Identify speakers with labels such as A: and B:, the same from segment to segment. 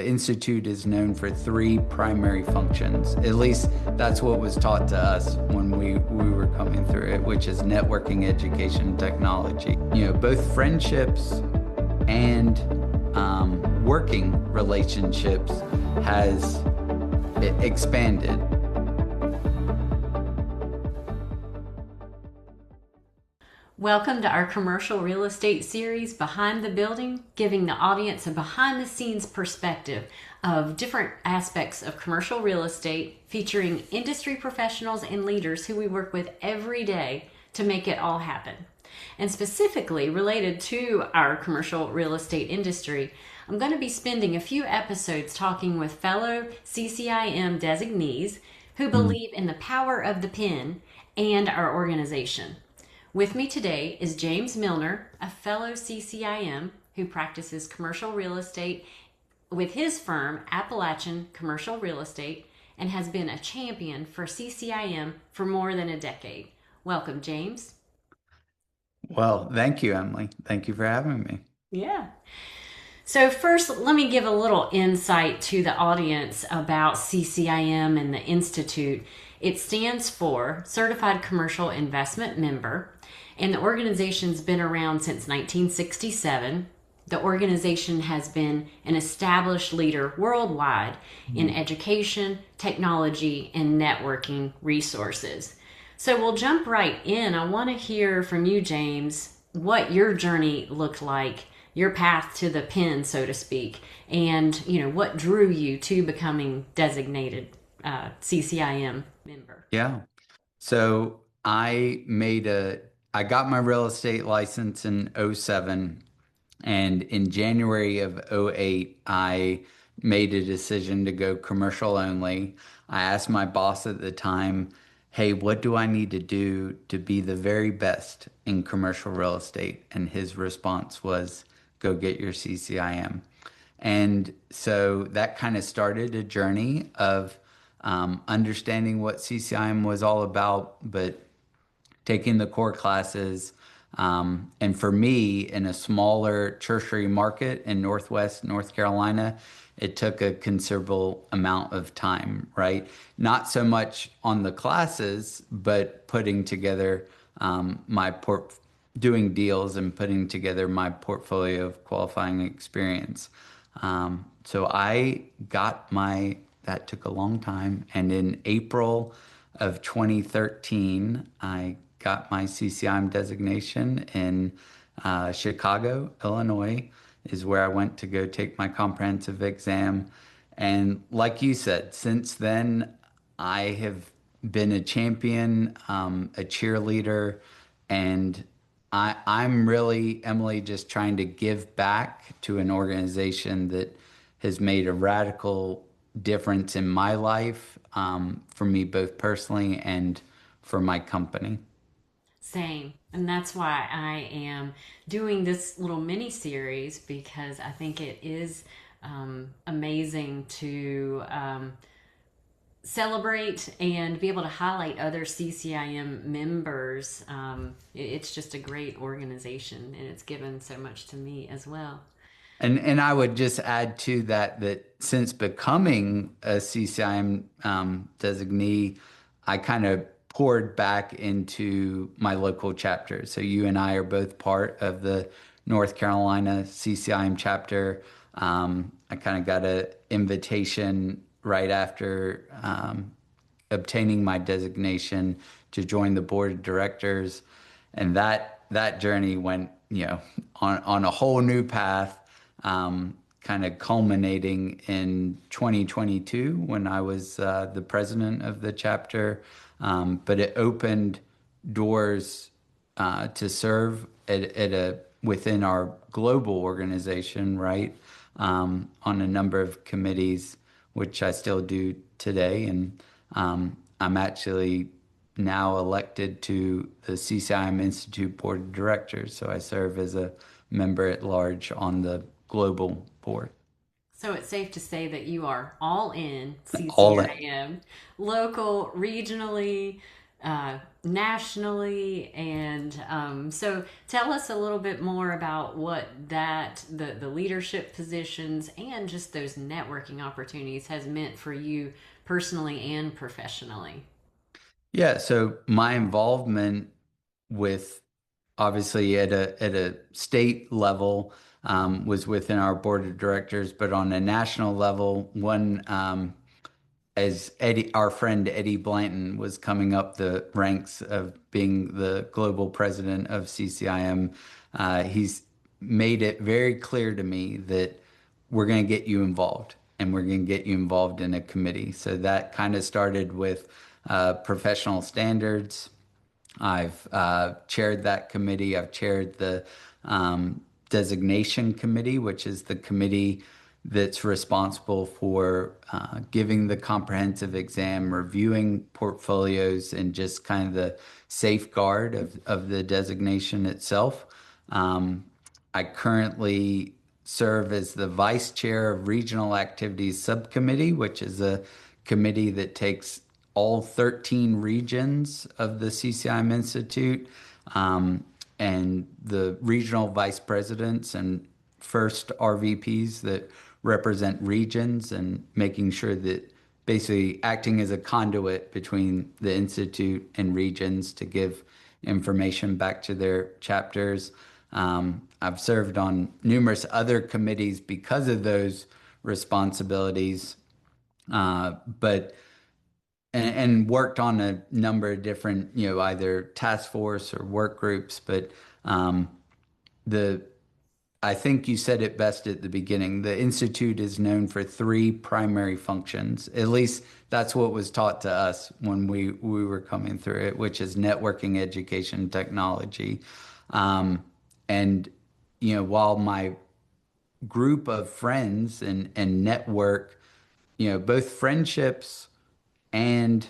A: The Institute is known for three primary functions. At least that's what was taught to us when we were coming through it, which is networking, education, and technology. Both friendships and working relationships has expanded.
B: Welcome to our commercial real estate series, Behind the Building, giving the audience a behind-the-scenes perspective of different aspects of commercial real estate, featuring industry professionals and leaders who we work with every day to make it all happen. And specifically related to our commercial real estate industry, I'm going to be spending a few episodes talking with fellow CCIM designees who believe in the power of the pen and our organization. With me today is James Milner, a fellow CCIM who practices commercial real estate with his firm, Appalachian Commercial Real Estate, and has been a champion for CCIM for more than a decade. Welcome, James.
A: Well, thank you, Emily. Thank you for having me.
B: Yeah. So first, let me give a little insight to the audience about CCIM and the Institute. It stands for Certified Commercial Investment Member, and the organization's been around since 1967. The organization has been an established leader worldwide in education, technology, and networking resources. So we'll jump right in. I want to hear from you, James, what your journey looked like, your path to the pen, so to speak, and what drew you to becoming designated CCIM member.
A: Yeah. So I got my real estate license in '07, and in January of '08, I made a decision to go commercial only. I asked my boss at the time, hey, what do I need to do to be the very best in commercial real estate? And his response was, go get your CCIM. And so that kind of started a journey of understanding what CCIM was all about, but taking the core classes. And for me, in a smaller tertiary market in Northwest North Carolina, it took a considerable amount of time, right? Not so much on the classes, but putting together doing deals and putting together my portfolio of qualifying experience. So that took a long time. And in April of 2013, I got my CCIM designation in Chicago, Illinois, is where I went to go take my comprehensive exam. And like you said, since then, I have been a champion, a cheerleader, and I'm really, Emily, just trying to give back to an organization that has made a radical difference in my life, for me both personally and for my company.
B: Same. And that's why I am doing this little mini series, because I think it is amazing to celebrate and be able to highlight other CCIM members. It's just a great organization, and it's given so much to me as well.
A: And I would just add to that since becoming a CCIM designee, I kind of poured back into my local chapter. So you and I are both part of the North Carolina CCIM chapter. I kind of got an invitation right after obtaining my designation to join the board of directors, and that journey went, on a whole new path. Kind of culminating in 2022 when I was the president of the chapter. But it opened doors to serve within our global organization, right? On a number of committees, which I still do today. And I'm actually now elected to the CCIM Institute Board of Directors. So I serve as a member at large on the global board.
B: So it's safe to say that you are all in
A: All in.
B: CCIM, local, regionally, nationally. And so tell us a little bit more about what the leadership positions and just those networking opportunities has meant for you personally and professionally.
A: Yeah, so my involvement with obviously at a state level was within our board of directors, but on a national level, one as Eddie, our friend Eddie Blanton was coming up the ranks of being the global president of CCIM, he's made it very clear to me that we're going to get you involved and we're going to get you involved in a committee. So that kind of started with professional standards. I've chaired that committee. I've chaired the designation committee, which is the committee that's responsible for giving the comprehensive exam, reviewing portfolios, and just kind of the safeguard of the designation itself. I currently serve as the vice chair of Regional Activities Subcommittee, which is a committee that takes all 13 regions of the CCIM Institute, and the regional vice presidents and first RVPs that represent regions, and making sure that basically acting as a conduit between the Institute and regions to give information back to their chapters. I've served on numerous other committees because of those responsibilities, but and worked on a number of different, either task force or work groups. But um, the I think you said it best at the beginning. The Institute is known for three primary functions. At least that's what was taught to us when we were coming through it, which is networking, education, technology. Um, and, while my group of friends and network, both friendships and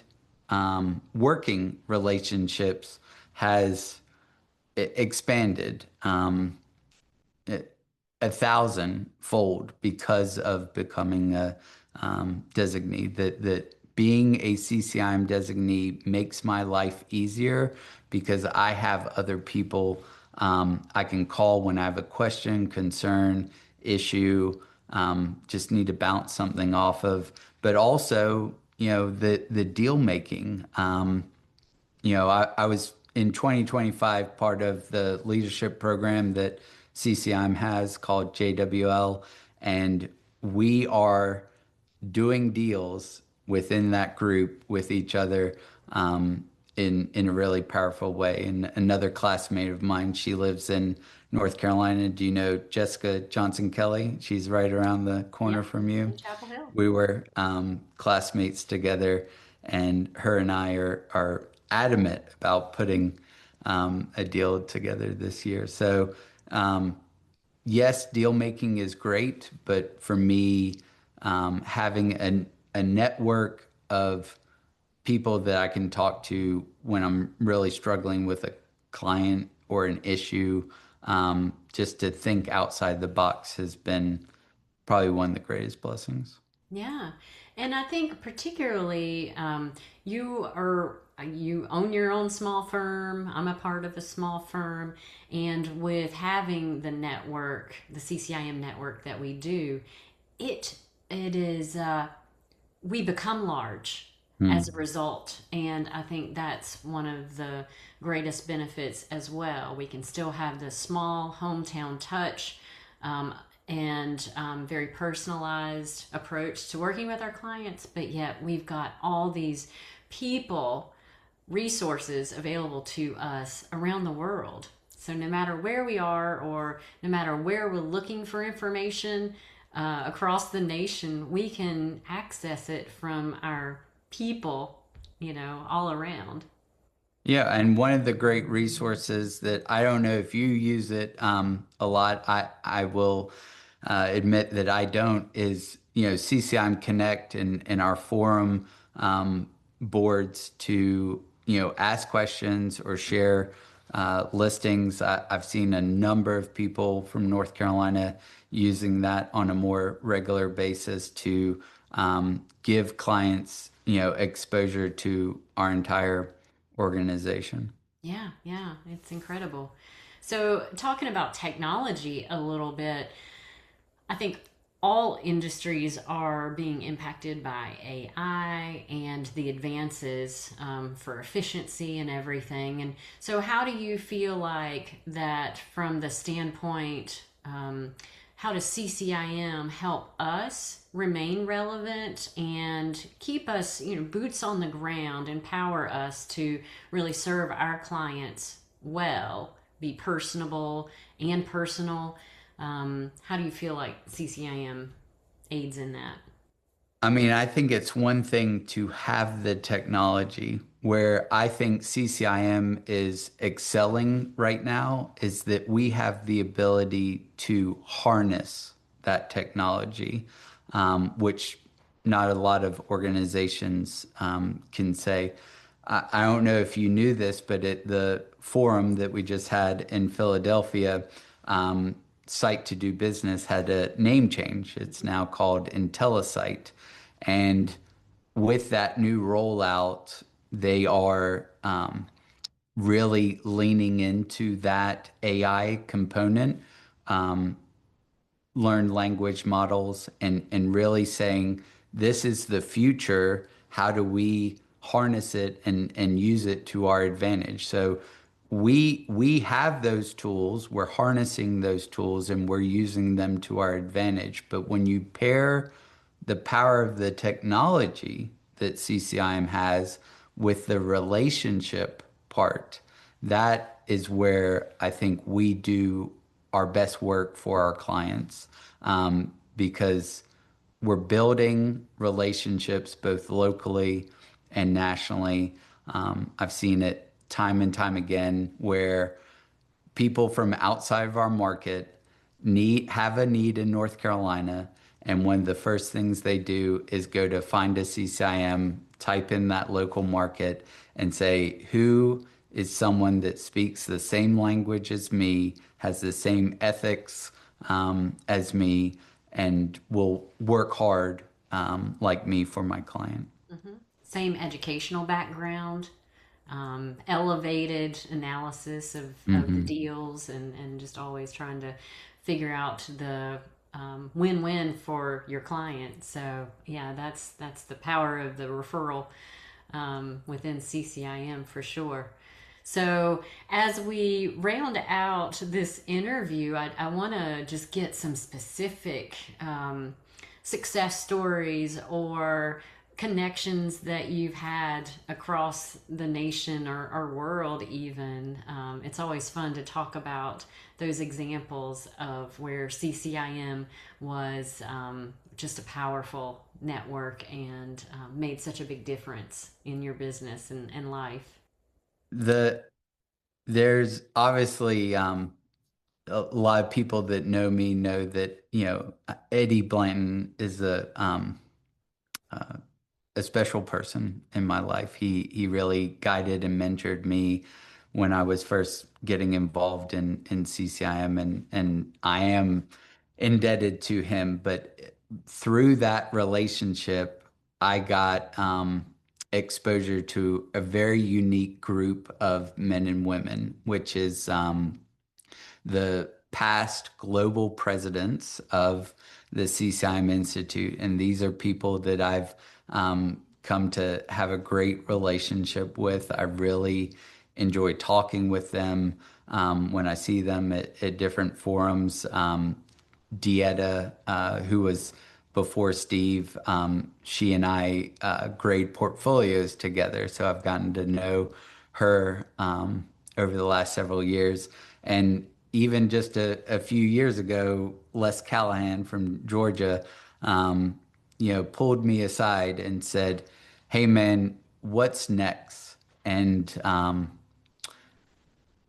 A: working relationships has expanded. It, 1,000-fold because of becoming a designee. That being a CCIM designee makes my life easier because I have other people I can call when I have a question, concern, issue, just need to bounce something off of. But also, the deal making. I was in 2025 part of the leadership program that CCIM has called JWL, and we are doing deals within that group with each other in a really powerful way. And another classmate of mine, she lives in North Carolina. Do you know Jessica Johnson Kelly? She's right around the
B: Yeah,
A: corner from you.
B: in Chapel Hill.
A: We were classmates together, and her and I are adamant about putting a deal together this year. So, yes, deal making is great, but for me, having a network of people that I can talk to when I'm really struggling with a client or an issue, just to think outside the box has been probably one of the greatest blessings.
B: Yeah, and I think particularly you own your own small firm. I'm a part of a small firm, and with having the network, the CCIM network that we do, it it is we become large as a
A: Hmm.
B: result, and I think that's one of the greatest benefits as well. We can still have the small hometown touch, um, and very personalized approach to working with our clients, but yet we've got all these people, resources available to us around the world. So no matter where we are, or no matter where we're looking for information across the nation, we can access it from our people, all around.
A: Yeah, and one of the great resources that I don't know if you use it a lot, I will admit that I don't, is CCIM Connect and our forum boards to ask questions or share listings. I've seen a number of people from North Carolina using that on a more regular basis to give clients exposure to our entire organization.
B: Yeah, yeah, it's incredible. So, talking about technology a little bit, I think all industries are being impacted by AI and the advances for efficiency and everything. And so, how do you feel like that from the standpoint? How does CCIM help us remain relevant and keep us, boots on the ground, empower us to really serve our clients well, be personable and personal? How do you feel like CCIM aids in that?
A: I mean, I think it's one thing to have the technology. Where I think CCIM is excelling right now is that we have the ability to harness that technology, which not a lot of organizations can say. I don't know if you knew this, but at the forum that we just had in Philadelphia, Site to Do Business had a name change. It's now called IntelliSite. And with that new rollout, they are really leaning into that AI component, learned language models, and really saying, this is the future. How do we harness it and use it to our advantage? So we have those tools, we're harnessing those tools, and we're using them to our advantage. But when you pair the power of the technology that CCIM has with the relationship part, that is where I think we do our best work for our clients, because we're building relationships both locally and nationally. I've seen it time and time again where people from outside of our market have a need in North Carolina, and one of the first things they do is go to find a CCIM, type in that local market, and say, who is someone that speaks the same language as me, has the same ethics as me, and will work hard like me for my client.
B: Same educational background, elevated analysis of the
A: Hmm.
B: deals, and just always trying to figure out the win-win for your client. So yeah, that's the power of the referral within CCIM for sure. So, as we round out this interview, I want to just get some specific success stories or connections that you've had across the nation or world, even. It's always fun to talk about those examples of where CCIM was just a powerful network and made such a big difference in your business and life.
A: The there's obviously a lot of people that know me know that, Eddie Blanton is uh, a special person in my life. He really guided and mentored me when I was first getting involved in CCIM, and I am indebted to him. But through that relationship, I got exposure to a very unique group of men and women, which is the past global presidents of the CSIM Institute. And these are people that I've come to have a great relationship with. I really enjoy talking with them when I see them at different forums. Dieta, who was before Steve, she and I grade portfolios together. So I've gotten to know her over the last several years. And even just a few years ago, Les Callahan from Georgia, pulled me aside and said, "Hey, man, what's next?" And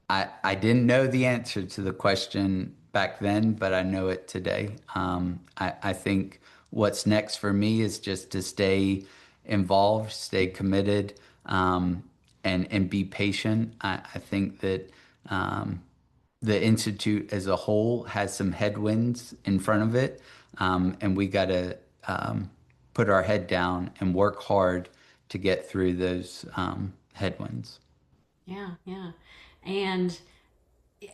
A: I didn't know the answer to the question back then, but I know it today. I think what's next for me is just to stay involved, stay committed, and be patient. I think that the Institute as a whole has some headwinds in front of it, and we got to put our head down and work hard to get through those headwinds.
B: Yeah, yeah. And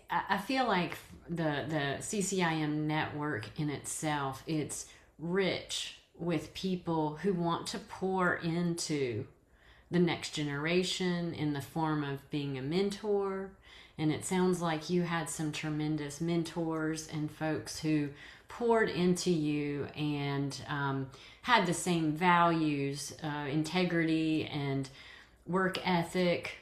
B: I feel like the CCIM network in itself, it's rich with people who want to pour into the next generation in the form of being a mentor. And it sounds like you had some tremendous mentors and folks who poured into you and had the same values, integrity, and work ethic,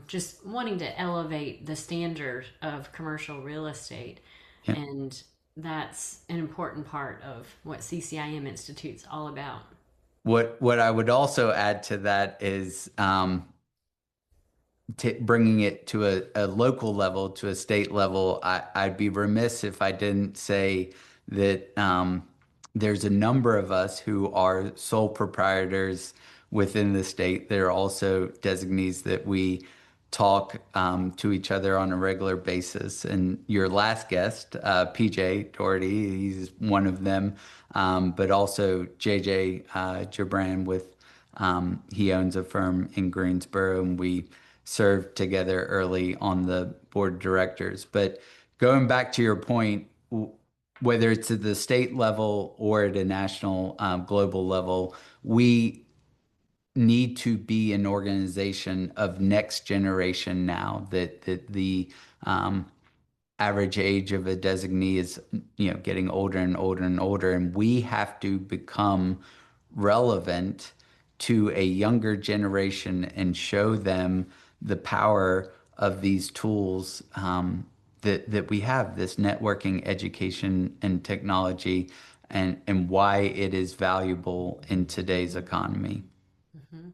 B: just wanting to elevate the standard of commercial real estate.
A: Yeah.
B: And that's an important part of what CCIM Institute's all about.
A: What I would also add to that is bringing it to a local level, to a state level. I'd be remiss if I didn't say that there's a number of us who are sole proprietors within the state. There are also designees that we talk to each other on a regular basis. And your last guest, PJ Doherty, he's one of them, but also JJ Gibran he owns a firm in Greensboro, and we served together early on the board of directors. But going back to your point, whether it's at the state level or at a national, global level, we need to be an organization of next generation now. That the average age of a designee is, getting older and older and older, and we have to become relevant to a younger generation and show them the power of these tools that we have, this networking, education, and technology, and why it is valuable in today's economy.
B: Mm-hmm.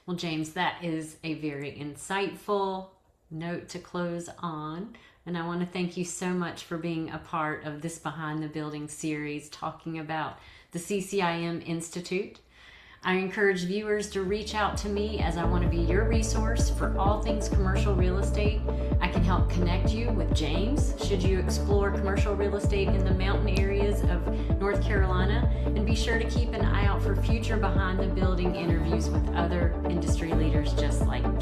B: Well, James, that is a very insightful note to close on. And I want to thank you so much for being a part of this Behind the Building series talking about the CCIM Institute. I encourage viewers to reach out to me as I want to be your resource for all things commercial real estate. I can help connect you with James should you explore commercial real estate in the mountain areas of North Carolina. And be sure to keep an eye out for future Behind the Building interviews with other industry leaders just like me.